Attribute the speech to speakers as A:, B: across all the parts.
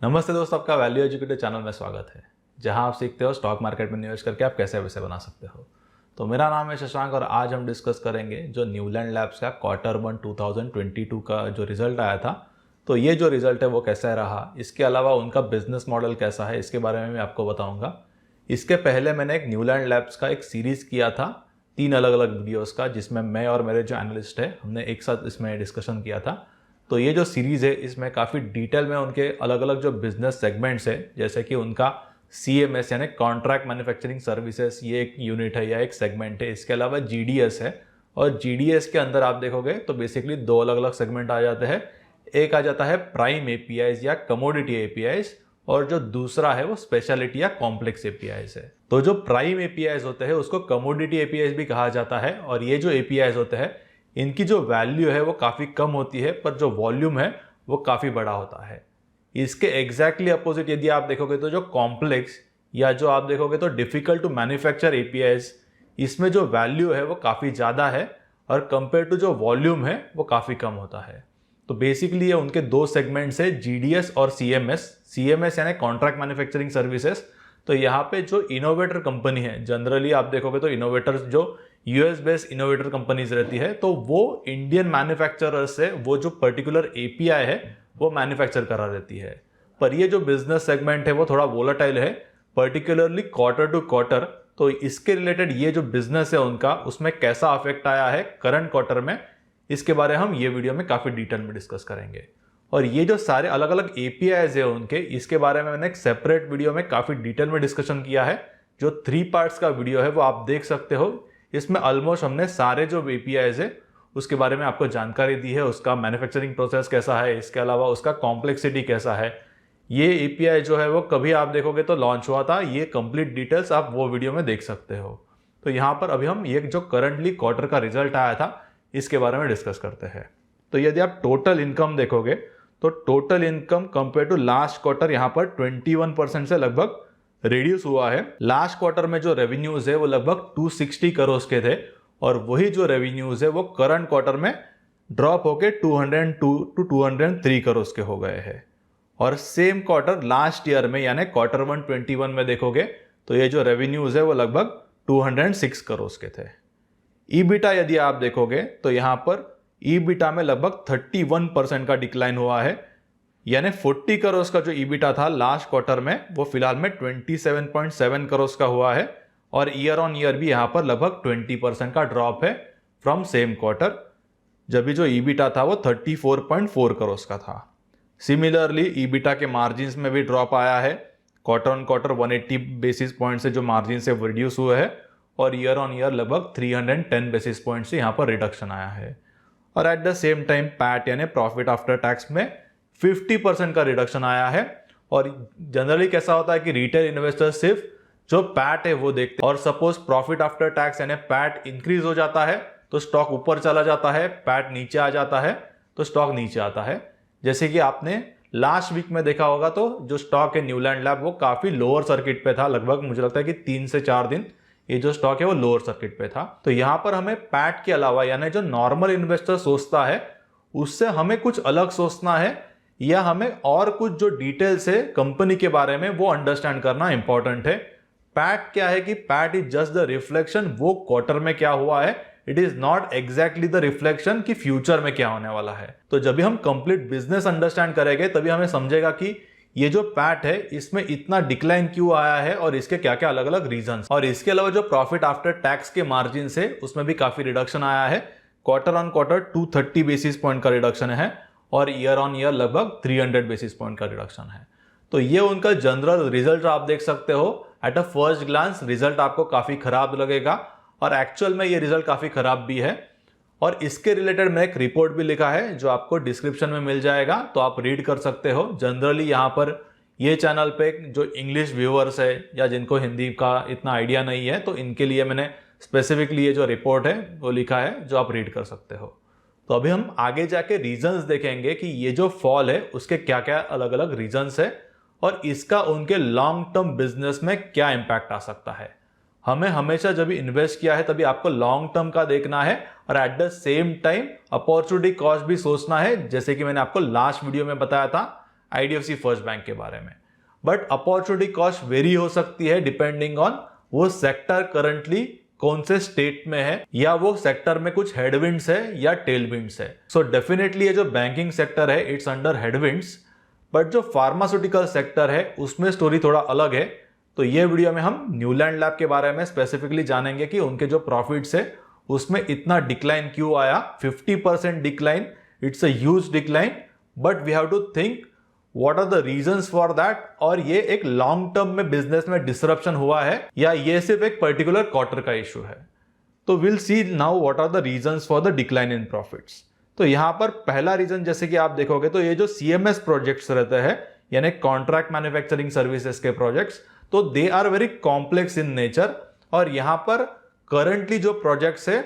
A: नमस्ते दोस्तों, आपका वैल्यू एजुकेटर चैनल में स्वागत है, जहां आप सीखते हो स्टॉक मार्केट में निवेश करके आप कैसे पैसे बना सकते हो। तो मेरा नाम है शशांक और आज हम डिस्कस करेंगे जो न्यूलैंड लैब्स का Q1 2022 का जो रिजल्ट आया था। तो ये जो रिजल्ट है वो कैसा रहा, इसके अलावा उनका बिजनेस मॉडल कैसा है, इसके बारे में मैं आपको बताऊँगा। इसके पहले मैंने एक न्यूलैंड लैब्स का एक सीरीज़ किया था 3 अलग अलग वीडियोज़ का, जिसमें मैं और मेरे जो एनालिस्ट है हमने एक साथ इसमें डिस्कशन किया था। तो ये जो सीरीज़ है इसमें काफ़ी डिटेल में उनके अलग अलग जो बिजनेस सेगमेंट्स है, जैसे कि उनका CMS यानी कॉन्ट्रैक्ट मैन्युफैक्चरिंग सर्विसेज, ये एक यूनिट है या एक सेगमेंट है। इसके अलावा GDS है और GDS के अंदर आप देखोगे तो बेसिकली 2 अलग अलग सेगमेंट आ जाते हैं। एक आ जाता है प्राइम APIs या कमोडिटी APIs और जो दूसरा है वो स्पेशलिटी या कॉम्प्लेक्स APIs है। तो जो प्राइम APIs होते हैं उसको कमोडिटी APIs भी कहा जाता है और ये जो APIs होते हैं इनकी जो वैल्यू है वो काफ़ी कम होती है, पर जो वॉल्यूम है वो काफ़ी बड़ा होता है। इसके एग्जैक्टली अपोजिट यदि आप देखोगे तो जो कॉम्प्लेक्स या जो आप देखोगे तो डिफ़िकल्ट टू मैन्युफैक्चर APIs, इसमें जो वैल्यू है वो काफ़ी ज़्यादा है और कंपेयर टू जो वॉल्यूम है वो काफ़ी कम होता है। तो बेसिकली ये उनके 2 सेगमेंट्स है, GDS और CMS यानी कॉन्ट्रैक्ट मैन्युफैक्चरिंग सर्विसेज। तो यहाँ पे जो इनोवेटर कंपनी है, जनरली आप देखोगे तो इनोवेटर्स जो US बेस्ड इनोवेटर कंपनीज रहती है, तो वो इंडियन मैन्युफैक्चरर से वो जो पर्टिकुलर API है वो मैन्युफैक्चर करा देती है। पर ये जो बिजनेस सेगमेंट है वो थोड़ा वोलेटाइल है, पर्टिकुलरली क्वार्टर टू क्वार्टर। तो इसके रिलेटेड ये जो बिजनेस है उनका, उसमें कैसा अफेक्ट आया है करंट क्वार्टर में, इसके बारे में हम ये वीडियो में काफ़ी डिटेल में डिस्कस करेंगे। और ये जो सारे अलग अलग APIs है उनके, इसके बारे में मैंने एक सेपरेट वीडियो में काफ़ी डिटेल में डिस्कशन किया है, जो 3 पार्ट्स का वीडियो है वो आप देख सकते हो। इसमें ऑलमोस्ट हमने सारे जो APIs है उसके बारे में आपको जानकारी दी है, उसका मैन्युफैक्चरिंग प्रोसेस कैसा है, इसके अलावा उसका कॉम्प्लेक्सिटी कैसा है। ये API जो है वो कभी आप देखोगे तो लॉन्च हुआ था, ये कंप्लीट डिटेल्स आप वो वीडियो में देख सकते हो। तो यहाँ पर अभी हम ये जो करंटली क्वार्टर का रिजल्ट आया था इसके बारे में डिस्कस करते हैं। तो यदि आप टोटल इनकम देखोगे तो total income compare to last quarter यहाँ पर 21% से लगभग रिड्यूस हुआ है। लास्ट क्वार्टर में जो रेवेन्यूज है वो लगभग 260 करोड़ के थे और वही जो रेवेन्यूज है वो करंट क्वार्टर में ड्रॉप होके 202 टू 203 करोड़ के हो गए हैं। और सेम क्वार्टर लास्ट ईयर में यानी Q1 21 में देखोगे तो ये जो रेवेन्यूज है वो लगभग 206 करोड़ के थे। EBITDA यदि आप देखोगे तो यहाँ पर EBITDA में लगभग 31% का डिक्लाइन हुआ है, यानी 40 करोड़ का जो EBITDA था लास्ट क्वार्टर में वो फिलहाल में 27.7 करोड़ का हुआ है और ईयर ऑन ईयर भी यहाँ पर लगभग 20% का ड्रॉप है फ्रॉम सेम क्वार्टर, जब भी जो EBITDA था वो 34.4 करोड़ का था। सिमिलरली EBITDA के मार्जिन्स में भी ड्रॉप आया है, quarter on quarter 180 basis point से जो मार्जिन से रिड्यूस हुए हैं और ईयर ऑन ईयर लगभग 310 बेसिस पॉइंट से यहाँ पर रिडक्शन आया है। और at the same time PAT यानी प्रॉफिट आफ्टर टैक्स में 50% का रिडक्शन आया है। और जनरली कैसा होता है कि रिटेल इन्वेस्टर सिर्फ जो पैट है वो देखते हैं, और सपोज प्रॉफिट आफ्टर टैक्स यानी पैट इंक्रीज हो जाता है तो स्टॉक ऊपर चला जाता है, पैट नीचे आ जाता है तो स्टॉक नीचे आता है। जैसे कि आपने लास्ट वीक में देखा होगा तो जो स्टॉक है न्यूलैंड लैब वो काफी लोअर सर्किट पे था, लगभग मुझे लगता है कि 3 से 4 दिन ये जो स्टॉक है वो लोअर सर्किट पे था। तो यहां पर हमें पैट के अलावा यानी जो नॉर्मल इन्वेस्टर सोचता है उससे हमें कुछ अलग सोचना है, या हमें और कुछ जो डिटेल्स है कंपनी के बारे में वो अंडरस्टैंड करना इंपॉर्टेंट है। पैट क्या है कि PAT is just the reflection वो क्वार्टर में क्या हुआ है, it is not exactly the reflection कि फ्यूचर में क्या होने वाला है। तो जब भी हम कंप्लीट बिजनेस अंडरस्टैंड करेंगे तभी हमें समझेगा कि ये जो पैट है इसमें इतना डिक्लाइन क्यों आया है और इसके क्या क्या अलग अलग रीजंस। और इसके अलावा जो प्रॉफिट आफ्टर टैक्स के मार्जिन से उसमें भी काफी रिडक्शन आया है, quarter on quarter 230 basis point का रिडक्शन है और ईयर ऑन ईयर लगभग 300 बेसिस पॉइंट का रिडक्शन है। तो ये उनका जनरल रिजल्ट आप देख सकते हो। At a first glance result आपको काफी खराब लगेगा और एक्चुअल में ये रिजल्ट काफी खराब भी है। और इसके रिलेटेड मैं एक रिपोर्ट भी लिखा है जो आपको डिस्क्रिप्शन में मिल जाएगा, तो आप रीड कर सकते हो। जनरली यहाँ पर ये चैनल पे जो इंग्लिश व्यूअर्स है या जिनको हिंदी का इतना आइडिया नहीं है, तो इनके लिए मैंने स्पेसिफिकली ये जो रिपोर्ट है वो लिखा है जो आप रीड कर सकते हो। तो अभी हम आगे जाके रीजंस देखेंगे कि ये जो फॉल है उसके क्या क्या अलग अलग रीजंस है और इसका उनके लॉन्ग टर्म बिजनेस में क्या इंपैक्ट आ सकता है। हमें हमेशा जब भी इन्वेस्ट किया है तभी आपको लॉन्ग टर्म का देखना है और at the same time opportunity cost भी सोचना है। जैसे कि मैंने आपको लास्ट वीडियो में बताया था, IDFC फर्स्ट बैंक के बारे में। बट अपॉर्चुनिटी कॉस्ट वेरी हो सकती है डिपेंडिंग ऑन वो सेक्टर करंटली कौन से स्टेट में है, या वो सेक्टर में कुछ हेडविंड्स है या टेलविंड्स है। सो डेफिनेटली ये जो बैंकिंग सेक्टर है इट्स अंडर हेडविंड्स, बट जो फार्मास्यूटिकल सेक्टर है उसमें स्टोरी थोड़ा अलग है। तो ये वीडियो में हम न्यूलैंड लैब के बारे में स्पेसिफिकली जानेंगे कि उनके जो प्रॉफिट्स है उसमें इतना डिक्लाइन क्यों आया, 50% decline, it's a huge decline, but we have to think what are the reasons for that, और ये एक लॉन्ग टर्म में बिजनेस में डिसरप्शन हुआ है या ये सिर्फ एक पर्टिकुलर क्वार्टर का इशू है। तो will see now what are the reasons for the decline in profits. तो यहां पर पहला रीजन जैसे कि आप देखोगे तो ये जो CMS प्रोजेक्ट्स रहते हैं यानी कॉन्ट्रैक्ट मैन्युफैक्चरिंग सर्विसेज के प्रोजेक्ट्स, तो they are very complex in nature, और यहां पर करंटली जो प्रोजेक्ट्स है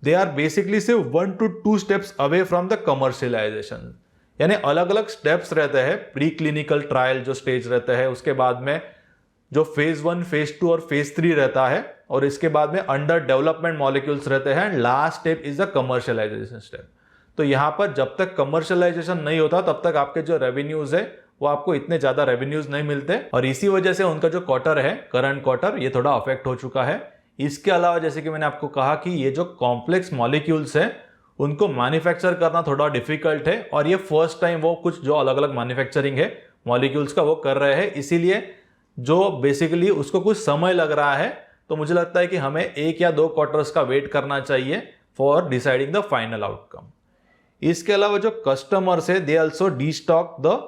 A: दे आर बेसिकली सिर्फ 1 to 2 steps away from the commercialisation. यानी अलग अलग स्टेप्स रहते हैं, प्री क्लिनिकल ट्रायल जो स्टेज रहता है, उसके बाद में जो फेज 1, फेज 2 और फेज 3 रहता है, और इसके बाद में अंडर डेवलपमेंट मॉलिक्यूल्स रहते हैं, last step is the commercialisation step. तो यहां पर जब तक कमर्शियलाइजेशन नहीं होता तब तक आपके जो रेवेन्यूज है वो आपको इतने ज्यादा रेवेन्यूज नहीं मिलते, और इसी वजह से उनका जो क्वार्टर है, करंट क्वार्टर, ये थोड़ा अफेक्ट हो चुका है। इसके अलावा जैसे कि मैंने आपको कहा कि ये जो कॉम्प्लेक्स मॉलिक्यूल्स है उनको मैन्युफैक्चर करना थोड़ा डिफिकल्ट है, और ये फर्स्ट टाइम वो कुछ जो अलग अलग मैन्युफैक्चरिंग है मॉलिक्यूल्स का वो कर रहे हैं, इसीलिए जो बेसिकली उसको कुछ समय लग रहा है। तो मुझे लगता है कि हमें 1 या 2 क्वार्टर्स का वेट करना चाहिए for deciding the final outcome. इसके अलावा जो कस्टमर्स है they also destock the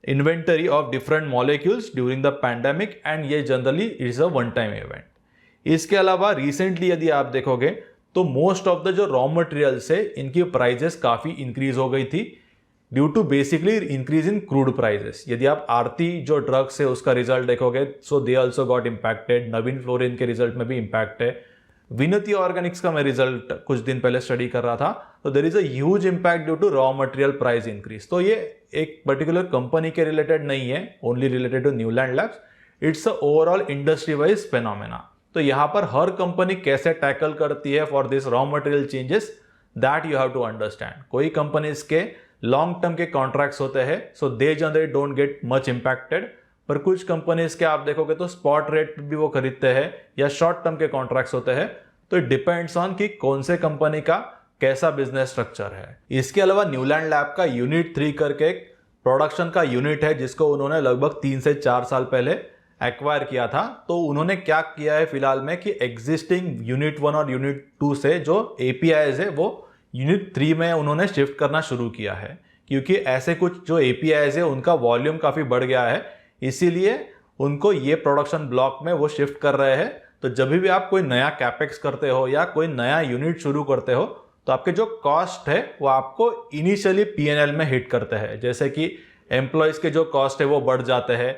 A: inventory of different molecules during the pandemic, and ये generally is a one time event. इसके अलावा रिसेंटली यदि आप देखोगे तो मोस्ट ऑफ द जो रॉ मटेरियल्स है इनकी प्राइजेस काफी इंक्रीज हो गई थी due to basically increase in crude prices. यदि आप आरती जो ड्रग्स है उसका रिजल्ट देखोगे सो they also got impacted, Naveen fluorine के रिजल्ट में भी इम्पैक्ट है, विनती ऑर्गेनिक्स का मैं रिजल्ट कुछ दिन पहले स्टडी कर रहा था, तो there is a huge impact due to raw material price increase. तो ये एक पर्टिकुलर कंपनी के रिलेटेड नहीं है, only related to Neuland labs, it's a overall industry wise phenomena. तो यहां पर हर कंपनी कैसे टैकल करती है for this raw material changes, that you have to understand. कोई कंपनीज के लॉन्ग टर्म के कॉन्ट्रैक्ट्स होते हैं so they generally don't get much impacted, पर कुछ कंपनीज के आप देखोगे तो स्पॉट रेट पे भी वो खरीदते हैं या शॉर्ट टर्म के कॉन्ट्रैक्ट्स होते हैं। तो इट डिपेंड्स ऑन कि कौन से कंपनी का कैसा बिजनेस स्ट्रक्चर है। इसके अलावा न्यूलैंड लैब का यूनिट 3 करके एक प्रोडक्शन का यूनिट है जिसको उन्होंने लगभग 3 से 4 साल पहले एक्वायर किया था। तो उन्होंने क्या किया है फिलहाल में कि एग्जिस्टिंग यूनिट 1 और यूनिट 2 से जो APIs है वो यूनिट 3 में उन्होंने शिफ्ट करना शुरू किया है, क्योंकि ऐसे कुछ जो APIs है उनका वॉल्यूम काफी बढ़ गया है, इसीलिए उनको ये प्रोडक्शन ब्लॉक में वो शिफ्ट कर रहे हैं। तो जब भी आप कोई नया कैपेक्स करते हो या कोई नया यूनिट शुरू करते हो तो आपके जो कॉस्ट है वो आपको इनिशियली P&L में हिट करते हैं, जैसे कि एम्प्लॉयज के जो कॉस्ट है वो बढ़ जाते हैं,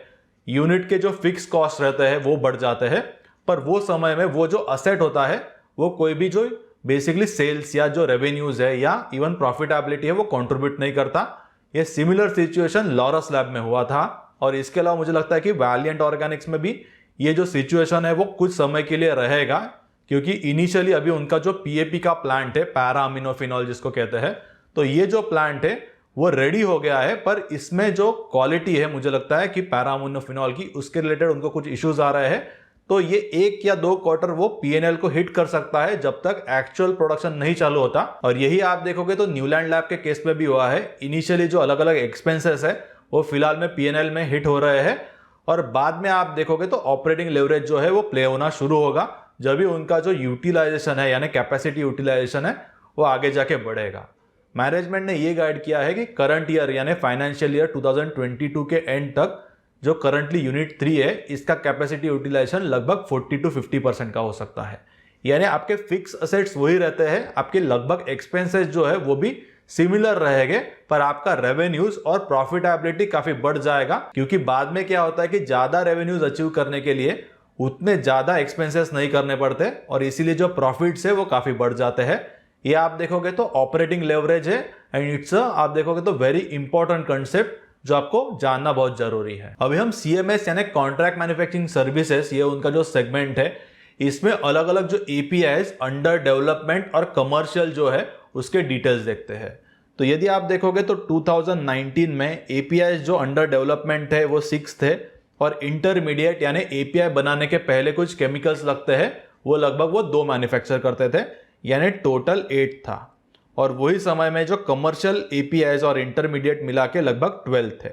A: यूनिट के जो फिक्स कॉस्ट रहते हैं वो बढ़ जाते हैं, पर वो समय में वो जो असेट होता है वो कोई भी जो बेसिकली सेल्स या जो रेवेन्यूज है या इवन प्रॉफिटेबिलिटी है वो कंट्रीब्यूट नहीं करता। ये सिमिलर सिचुएशन लॉरस लैब में हुआ था, और इसके अलावा मुझे लगता है कि वैलिएंट ऑर्गेनिक्स में भी ये जो सिचुएशन है वो कुछ समय के लिए रहेगा, क्योंकि इनिशियली अभी उनका जो PAP का प्लांट है, पैरा अमीनोफिनॉल जिसको कहते हैं, तो ये जो प्लांट है वो रेडी हो गया है, पर इसमें जो क्वालिटी है मुझे लगता है कि पैरा अमीनोफिनॉल की उसके रिलेटेड उनको कुछ इश्यूज आ रहे हैं। तो ये 1 या 2 क्वार्टर वो P&L को हिट कर सकता है जब तक एक्चुअल प्रोडक्शन नहीं चालू होता। और यही आप देखोगे तो न्यूलैंड लैब के केस में भी हुआ है, इनिशियली जो अलग अलग एक्सपेंसेस है वो फिलहाल में P&L में हिट हो रहे हैं, और बाद में आप देखोगे तो ऑपरेटिंग लेवरेज जो है वो प्ले होना शुरू होगा जब भी उनका जो यूटिलाइजेशन है यानी कैपेसिटी यूटिलाइजेशन है वो आगे जाके बढ़ेगा। मैनेजमेंट ने ये गाइड किया है कि करंट ईयर यानी फाइनेंशियल ईयर 2022 के एंड तक जो करंटली यूनिट 3 है इसका कैपेसिटी यूटिलाइजेशन लगभग 40 to 50% का हो सकता है। यानी आपके फिक्स असेट्स वही रहते हैं, आपके लगभग एक्सपेंसेस जो है वो भी सिमिलर रहेंगे, पर आपका रेवेन्यूज और प्रॉफिटेबिलिटी काफी बढ़ जाएगा, क्योंकि बाद में क्या होता है कि ज्यादा रेवेन्यूज अचीव करने के लिए उतने ज्यादा एक्सपेंसेस नहीं करने पड़ते, और इसीलिए जो प्रॉफिट्स है वो काफी बढ़ जाते हैं। ये आप देखोगे तो ऑपरेटिंग लेवरेज है, एंड इट्स आप देखोगे तो वेरी इंपॉर्टेंट कंसेप्ट जो आपको जानना बहुत जरूरी है। अभी हम CMS यानी कॉन्ट्रैक्ट मैन्युफैक्चरिंग सर्विसेज, ये उनका जो सेगमेंट है, इसमें अलग अलग जो APIs अंडर डेवलपमेंट और कमर्शियल जो है उसके डिटेल्स देखते हैं। तो यदि आप देखोगे तो 2019 में एपीआई जो अंडर डेवलपमेंट है वो 6 थे, और इंटरमीडिएट यानी एपीआई बनाने के पहले कुछ केमिकल्स लगते हैं वो लगभग वो 2 मैन्युफैक्चर करते थे, यानी टोटल 8 था। और वही समय में जो कमर्शियल एपीआईज और इंटरमीडिएट मिला के लगभग 12 थे।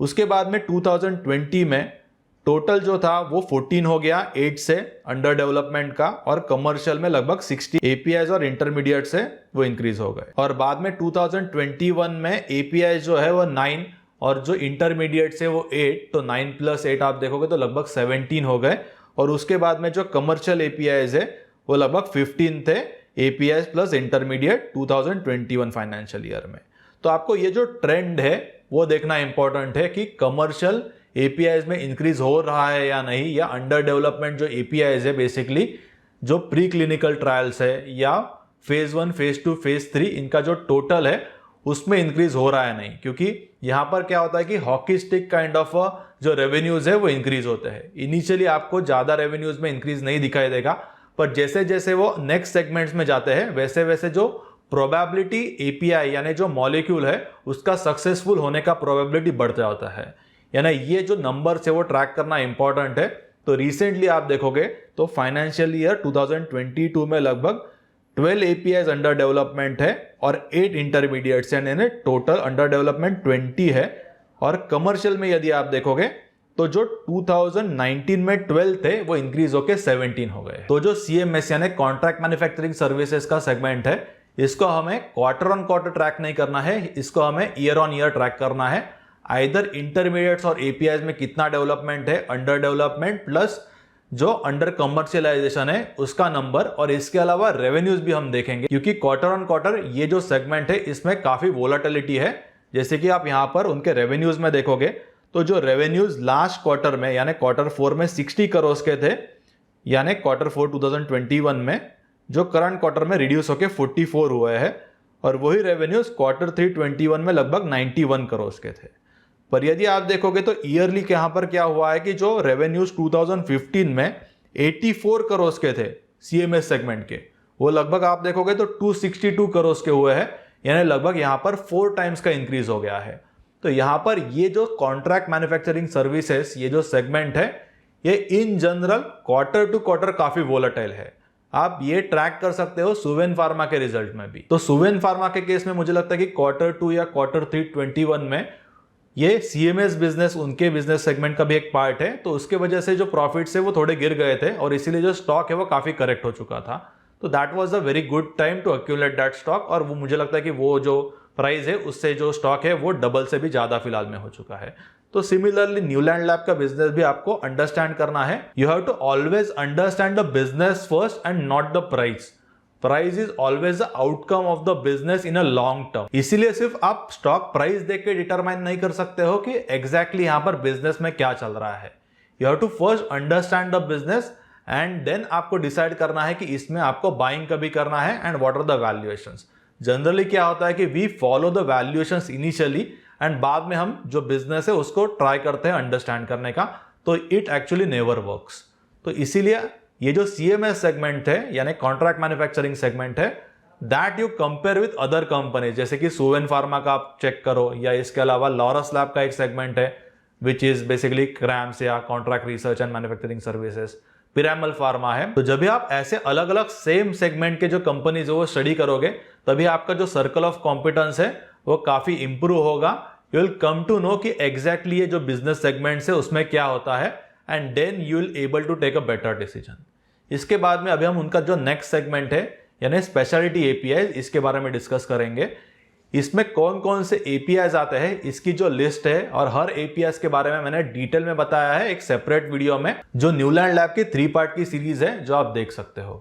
A: उसके बाद में 2020 में टोटल जो था वो 14 हो गया 8 से अंडर डेवलपमेंट का, और कमर्शियल में लगभग 60 एपीआईज और इंटरमीडिएट से वो इंक्रीज हो गए। और बाद में 2021 में एपीआई जो है वो 9 और जो इंटरमीडिएट से वो 8, तो 9 + 8 आप देखोगे तो लगभग 17 हो गए। और उसके बाद में जो कमर्शियल एपीआईज है वो लगभग 15 थे APIs plus intermediate 2021 financial year में। तो आपको ये जो ट्रेंड है वो देखना इंपॉर्टेंट है कि कमर्शियल एपीआईज में इंक्रीज हो रहा है या नहीं, या अंडर डेवलपमेंट जो एपीआईज है बेसिकली जो प्री क्लिनिकल ट्रायल्स है या फेज 1, फेज 2, फेज 3 इनका जो टोटल है उसमें इंक्रीज हो रहा है नहीं। क्योंकि यहाँ पर क्या होता है कि हॉकी स्टिक काइंड ऑफ जो रेवेन्यूज है वो इंक्रीज होते हैं। इनिशियली आपको ज्यादा रेवेन्यूज में इंक्रीज नहीं दिखाई देगा, पर जैसे जैसे वो नेक्स्ट सेगमेंट्स में जाते हैं वैसे वैसे जो प्रोबेबिलिटी एपीआई यानी जो मॉलिक्यूल है उसका सक्सेसफुल होने का प्रोबेबिलिटी बढ़ता होता है। यानी ये जो नंबर से वो ट्रैक करना इंपॉर्टेंट है। तो रिसेंटली आप देखोगे तो फाइनेंशियल ईयर 2022 में लगभग 12 एपीआईज अंडर डेवलपमेंट है और 8 इंटरमीडिएट्स हैं, यानी टोटल अंडर डेवलपमेंट 20 है। और कमर्शियल में यदि आप देखोगे तो जो 2019 में 12 थे वो इंक्रीज होके 17 हो गए। तो जो सीएमएस यानी कॉन्ट्रैक्ट मैन्युफैक्चरिंग सर्विसेज का सेगमेंट है इसको हमें क्वार्टर ऑन क्वार्टर ट्रैक नहीं करना है, इसको हमें ईयर ऑन ईयर ट्रैक करना है। आइदर इंटरमीडिएट्स और एपीआईज में कितना डेवलपमेंट है, अंडर डेवलपमेंट प्लस जो अंडर कमर्शियलाइजेशन है उसका नंबर, और इसके अलावा रेवेन्यूज भी हम देखेंगे क्योंकि क्वार्टर ऑन क्वार्टर ये जो सेगमेंट है इसमें काफी वोलेटिलिटी है। जैसे कि आप यहां पर उनके रेवेन्यूज में देखोगे तो जो रेवेन्यूज लास्ट क्वार्टर में यानी क्वार्टर 4 में 60 करोड़ के थे, यानी क्वार्टर 4 2021 में, जो करंट क्वार्टर में रिड्यूस होकर 44 हुए हैं। और वही रेवेन्यूज क्वार्टर 3 21 में लगभग 91 करोड़ के थे। पर यदि आप देखोगे तो ईयरली यहां पर क्या हुआ है कि जो रेवेन्यूज 2015 में 84 करोड़ के थे सीएमएस सेगमेंट के, वो लगभग आप देखोगे तो 262 करोड़ के हुए हैं, यानी लगभग यहां पर 4 टाइम्स का इंक्रीज हो गया है। तो यहां पर ये जो कॉन्ट्रैक्ट मैन्युफैक्चरिंग सर्विसेज ये जो सेगमेंट है ये in general quarter to quarter काफी वोलेटाइल है। आप ये ट्रैक कर सकते हो सुवेन फार्मा के रिजल्ट में भी। तो सुवेन फार्मा के केस में मुझे लगता है कि क्वार्टर 2 या क्वार्टर 3 21 में ये सीएमएस बिजनेस उनके बिजनेस सेगमेंट का भी एक पार्ट है, तो उसके वजह से जो प्रॉफिट्स है वो थोड़े गिर गए थे और इसीलिए जो स्टॉक है वो काफी करेक्ट हो चुका था। तो that was a very good time to accumulate that stock, और वो मुझे लगता है कि वो जो प्राइस है उससे जो स्टॉक है वो डबल से भी ज्यादा फिलहाल में हो चुका है। तो सिमिलरली न्यूलैंड लैब का बिजनेस भी आपको अंडरस्टैंड करना है। You have to always understand the business first and not the price. Price is always the outcome of the business in a long term. इसीलिए सिर्फ आप स्टॉक प्राइस देख के डिटरमाइन नहीं कर सकते हो कि एग्जैक्टली यहां पर बिजनेस में क्या चल रहा है। You have to first understand the business and then आपको डिसाइड करना है कि इसमें आपको बाइंग कभी करना है and what are the valuations. Generally क्या होता है कि we follow the valuations initially and बाद में हम जो बिजनेस है उसको ट्राई करते हैं अंडरस्टैंड करने का, तो इट एक्चुअली नेवर वर्क्स। तो इसीलिए ये जो सीएमएस सेगमेंट है यानी कॉन्ट्रैक्ट मैन्युफैक्चरिंग सेगमेंट है, that you compare with other companies, जैसे कि सुवेन फार्मा का आप चेक करो, या इसके अलावा लॉरस लैब का एक सेगमेंट है विच इज बेसिकली क्रैम्स या contract research and manufacturing services, Piramal pharma है। तो जब भी आप ऐसे अलग अलग सेम सेगमेंट के जो कंपनीज है वो स्टडी करोगे तभी आपका जो सर्कल ऑफ कॉम्पिटेंस है वो काफी इंप्रूव होगा। You will come to know कि एग्जैक्टली ये जो बिजनेस सेगमेंट्स है उसमें क्या होता है and then you will able to take a better decision. इसके बाद में अभी हम उनका जो नेक्स्ट सेगमेंट है यानी स्पेशलिटी एपीआई, इसके बारे में डिस्कस करेंगे। इसमें कौन कौन से एपीआईज आते हैं इसकी जो लिस्ट है और हर एपीआईज के बारे में मैंने डिटेल में बताया है एक सेपरेट वीडियो में, जो न्यूलैंड लैब की 3 पार्ट की सीरीज है जो आप देख सकते हो।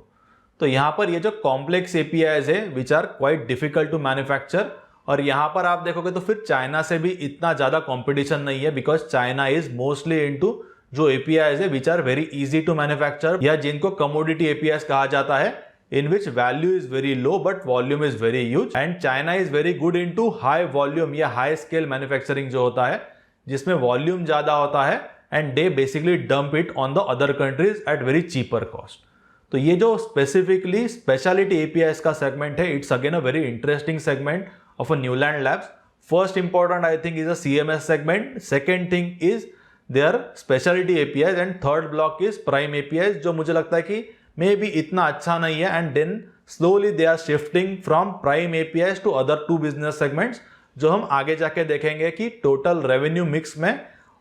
A: तो यहां पर ये जो कॉम्प्लेक्स एपीआईज है which are quite difficult to manufacture, और यहां पर आप देखोगे तो फिर चाइना से भी इतना ज्यादा कॉम्पिटिशन नहीं है because China is mostly into जो एपीआईज है which are very easy to manufacture या जिनको कमोडिटी एपीआईज कहा जाता है, in which value is very low but volume is very huge, and China is very good into high volume या high scale manufacturing जो होता है जिसमें वॉल्यूम ज्यादा होता है and they basically dump it on the other countries at very cheaper cost। तो ये जो स्पेसिफिकली स्पेशलिटी एपीआईज का सेगमेंट है, it's again a very interesting segment of a Newland Labs. First important I think is a CMS segment. Second thing is their specialty APIs and third block is prime APIs, जो मुझे लगता है कि may be इतना अच्छा नहीं है, and then slowly they are shifting from prime APIs to other two business segments, जो हम आगे जाके देखेंगे कि टोटल रेवेन्यू मिक्स में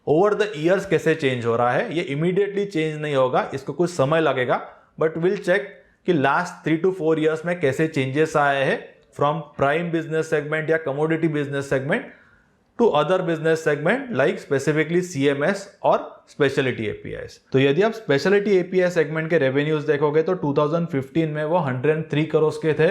A: ओवर द ईयर्स कैसे चेंज हो रहा है. ये इमीडिएटली चेंज नहीं होगा, इसको कुछ समय लगेगा, बट विल चेक कि लास्ट 3 to 4 ईयर्स में कैसे चेंजेस आए हैं फ्रॉम प्राइम बिजनेस सेगमेंट या commodity business segment to other business segment like specifically CMS और स्पेशलिटी APIs. तो यदि आप स्पेशलिटी API सेगमेंट के रेवेन्यूज देखोगे तो 2015 में वो 103 करोड़ के थे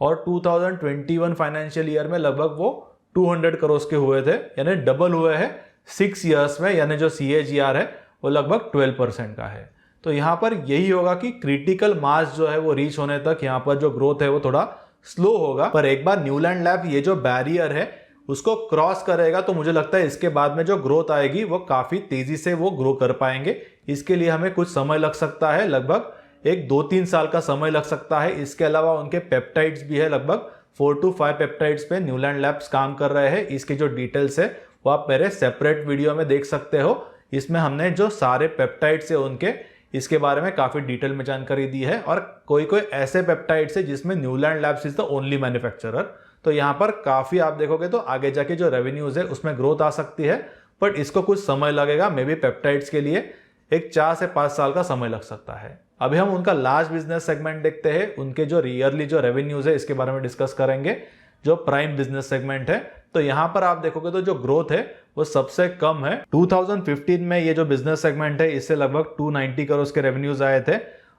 A: और 2021 फाइनेंशियल ईयर में लगभग वो 200 करोड़ के हुए थे, यानी डबल हुए हैं 6 ईयर्स में, यानी जो CAGR है वो लगभग 12% का है. तो यहाँ पर यही होगा कि क्रिटिकल मास जो है वो रीच होने तक यहाँ पर जो ग्रोथ है वो थोड़ा स्लो होगा, पर एक बार न्यूलैंड लैब ये जो बैरियर है उसको क्रॉस करेगा तो मुझे लगता है इसके बाद में जो ग्रोथ आएगी वो काफी तेजी से वो ग्रो कर पाएंगे. इसके लिए हमें कुछ समय लग सकता है, लगभग 1-2-3 साल का समय लग सकता है. इसके अलावा उनके पेप्टाइड्स भी है, लगभग 4 to 5 पेप्टाइड्स पे न्यूलैंड लैब्स काम कर रहे हैं. इसके जो डिटेल्स है वो आप मेरे सेपरेट वीडियो में देख सकते हो. इसमें हमने जो सारे पेप्टाइड्स है उनके इसके बारे में काफी डिटेल में जानकारी दी है, और कोई कोई ऐसे पेप्टाइड्स है जिसमें Neuland labs is the only manufacturer. तो यहाँ पर काफी आप देखोगे तो आगे जाके जो रेवेन्यूज है उसमें ग्रोथ आ सकती है, बट इसको कुछ समय लगेगा. मे बी पेप्टाइड्स के लिए 4 से 5 साल का समय लग सकता है. अभी हम उनका लार्ज बिजनेस सेगमेंट देखते हैं. उनके जो ईयरली जो रेवेन्यूज है इसके बारे में डिस्कस करेंगे, जो प्राइम बिजनेस सेगमेंट है. तो यहाँ पर आप देखोगे तो जो ग्रोथ है वो सबसे कम है. 2015 में ये जो बिजनेस सेगमेंट है इससे लगभग 290 करोड़ के रेवेन्यूज आए थे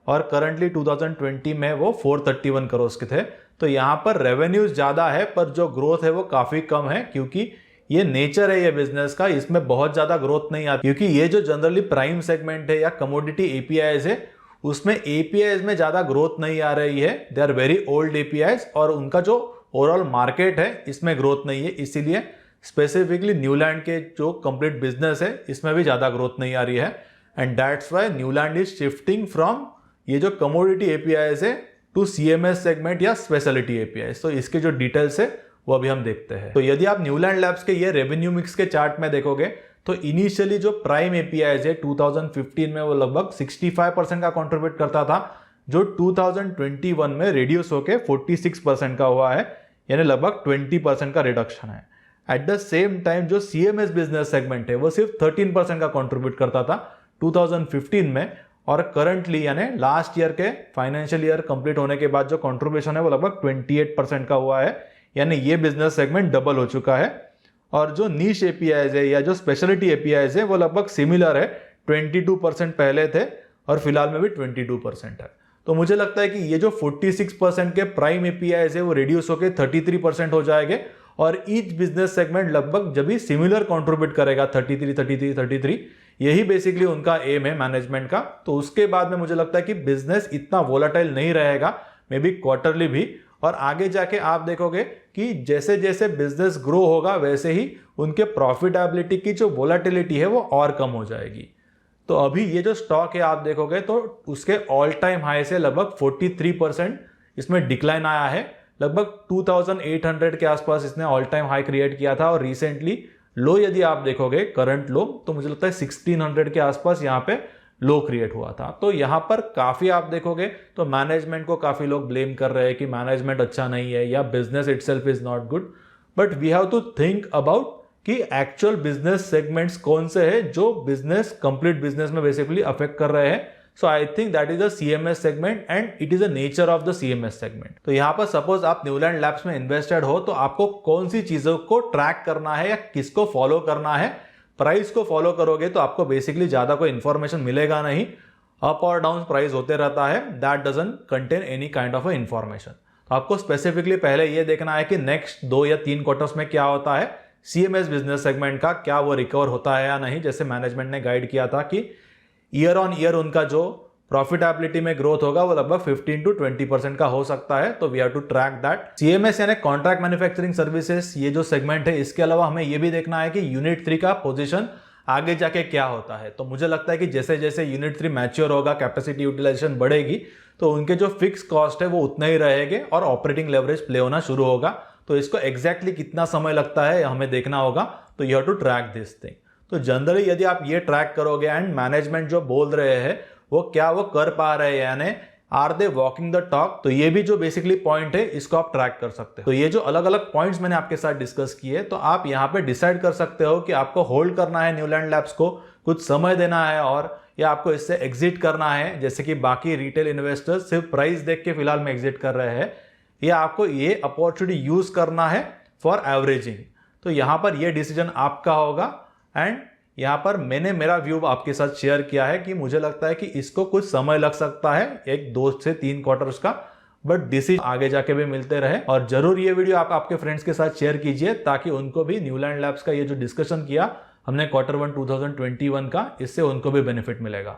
A: और करंटली 2020 में वो 431 करोड़ के थे. तो यहाँ पर रेवेन्यूज ज्यादा है पर जो ग्रोथ है वो काफी कम है, क्योंकि ये नेचर है ये बिजनेस का, इसमें बहुत ज्यादा ग्रोथ नहीं आती. क्योंकि ये जो जनरली प्राइम सेगमेंट है या कमोडिटी APIs है उसमें APIs में ज्यादा ग्रोथ नहीं आ रही है. They are very old APIs और उनका जो ओवरऑल मार्केट है इसमें ग्रोथ नहीं है. इसीलिए स्पेसिफिकली न्यूलैंड के जो कंप्लीट बिजनेस है इसमें भी ज्यादा ग्रोथ नहीं आ रही है. And that's why Neuland is shifting from ये जो कमोडिटी APIs है टू CMS सेगमेंट या स्पेशलिटी APIs. तो इसके जो डिटेल्स है वो अभी हम देखते हैं. तो यदि आप न्यूलैंड लैब्स के ये रेवेन्यू मिक्स के चार्ट में देखोगे तो इनिशियली जो प्राइम APIs है 2015 में वो लगभग 65% का कॉन्ट्रीब्यूट करता था, जो 2021 में रिड्यूस होके 46% का हुआ है, यानी लगभग 20% का रिडक्शन है. एट द सेम टाइम जो CMS बिजनेस सेगमेंट है वो सिर्फ 13% का कॉन्ट्रीब्यूट करता था 2015 में, और करंटली यानी लास्ट ईयर के फाइनेंशियल ईयर कंप्लीट होने के बाद जो कंट्रीब्यूशन है वो लगभग 28% का हुआ है, यानी ये बिजनेस सेगमेंट डबल हो चुका है. और जो नीश APIs है या जो स्पेशलिटी APIs है वो लगभग सिमिलर है, 22% पहले थे और फिलहाल में भी 22% है. तो मुझे लगता है कि ये जो 46% के प्राइम APIs है वो रिड्यूस होकर 33% हो जाएंगे, और ईच बिजनेस सेगमेंट लगभग जब भी सिमिलर कंट्रीब्यूट करेगा 33, यही बेसिकली उनका एम है मैनेजमेंट का. तो उसके बाद में मुझे लगता है कि बिजनेस इतना वोलाटाइल नहीं रहेगा, मे बी क्वार्टरली भी, और आगे जाके आप देखोगे कि जैसे जैसे बिजनेस ग्रो होगा वैसे ही उनके प्रॉफिटेबिलिटी की जो वोलाटिलिटी है वो और कम हो जाएगी. तो अभी ये जो स्टॉक है आप देखोगे तो उसके ऑल टाइम हाई से लगभग 43% इसमें डिक्लाइन आया है. लगभग 2800 के आसपास इसने ऑल टाइम हाई क्रिएट किया था, और रिसेंटली लो यदि आप देखोगे करंट लो तो मुझे लगता है 1600 के आसपास यहाँ पे लो क्रिएट हुआ था. तो यहाँ पर काफी आप देखोगे तो मैनेजमेंट को काफी लोग ब्लेम कर रहे हैं कि मैनेजमेंट अच्छा नहीं है या business itself is not good, but we have to think about कि एक्चुअल बिजनेस सेगमेंट्स कौन से हैं जो बिजनेस कंप्लीट बिजनेस में बेसिकली अफेक्ट कर रहे हैं. So I think that is the CMS segment and it is the nature of the CMS segment. तो यहाँ पर सपोज आप न्यूलैंड लैब्स में इन्वेस्टेड हो तो आपको कौन सी चीजों को ट्रैक करना है या किसको फॉलो करना है. प्राइस को फॉलो करोगे तो आपको बेसिकली ज्यादा कोई इंफॉर्मेशन मिलेगा नहीं. अप और डाउन प्राइस होते रहता है, that doesn't contain any kind of information. तो आपको स्पेसिफिकली पहले ये देखना है कि नेक्स्ट 2 या 3 क्वार्टर्स में क्या होता है, CMS बिजनेस सेगमेंट का क्या वो रिकवर होता है या नहीं. जैसे मैनेजमेंट ने गाइड किया था कि ईयर ऑन ईयर उनका जो प्रॉफिटेबिलिटी में ग्रोथ होगा वो लगभग 15 to 20% का हो सकता है. तो we have to track that. CMS यानी कॉन्ट्रैक्ट मैन्युफैक्चरिंग सर्विसेज, ये जो सेगमेंट है इसके अलावा हमें ये भी देखना है कि यूनिट 3 का पोजीशन आगे जाके क्या होता है. तो मुझे लगता है कि जैसे जैसे यूनिट 3 मैच्योर होगा, कैपेसिटी यूटिलाइजेशन बढ़ेगी, तो उनके जो फिक्स कॉस्ट है वो उतना ही रहेंगे और ऑपरेटिंग लेवरेज प्ले होना शुरू होगा. तो इसको एग्जैक्टली कितना समय लगता है हमें देखना होगा। तो you have to track this thing. तो जनरली यदि आप ये ट्रैक करोगे एंड मैनेजमेंट जो बोल रहे हैं वो क्या वो कर पा रहे हैं, यानी are they walking the talk, तो ये भी जो बेसिकली पॉइंट है इसको आप ट्रैक कर सकते हो। तो ये जो अलग अलग पॉइंट्स मैंने आपके साथ डिस्कस किए, तो आप यहाँ पे डिसाइड कर सकते हो कि आपको होल्ड करना है न्यूलैंड लैब्स को, कुछ समय देना है, और या आपको इससे एग्जिट करना है जैसे कि बाकी रिटेल इन्वेस्टर्स सिर्फ प्राइस देख के फिलहाल में एग्जिट कर रहे हैं, या आपको ये अपॉर्चुनिटी यूज करना है फॉर एवरेजिंग। तो यहाँ पर ये डिसीजन आपका होगा। एंड यहाँ पर मैंने मेरा व्यू आपके साथ शेयर किया है कि मुझे लगता है कि इसको कुछ समय लग सकता है, 1-2 से 3 क्वार्टर्स का, बट डिसीजन आगे जाके भी मिलते रहे। और जरूर ये वीडियो आप आपके फ्रेंड्स के साथ शेयर कीजिए ताकि उनको भी न्यूलैंड लैब्स का ये जो डिस्कशन किया हमने Q1 2021 का, इससे उनको भी बेनिफिट मिलेगा।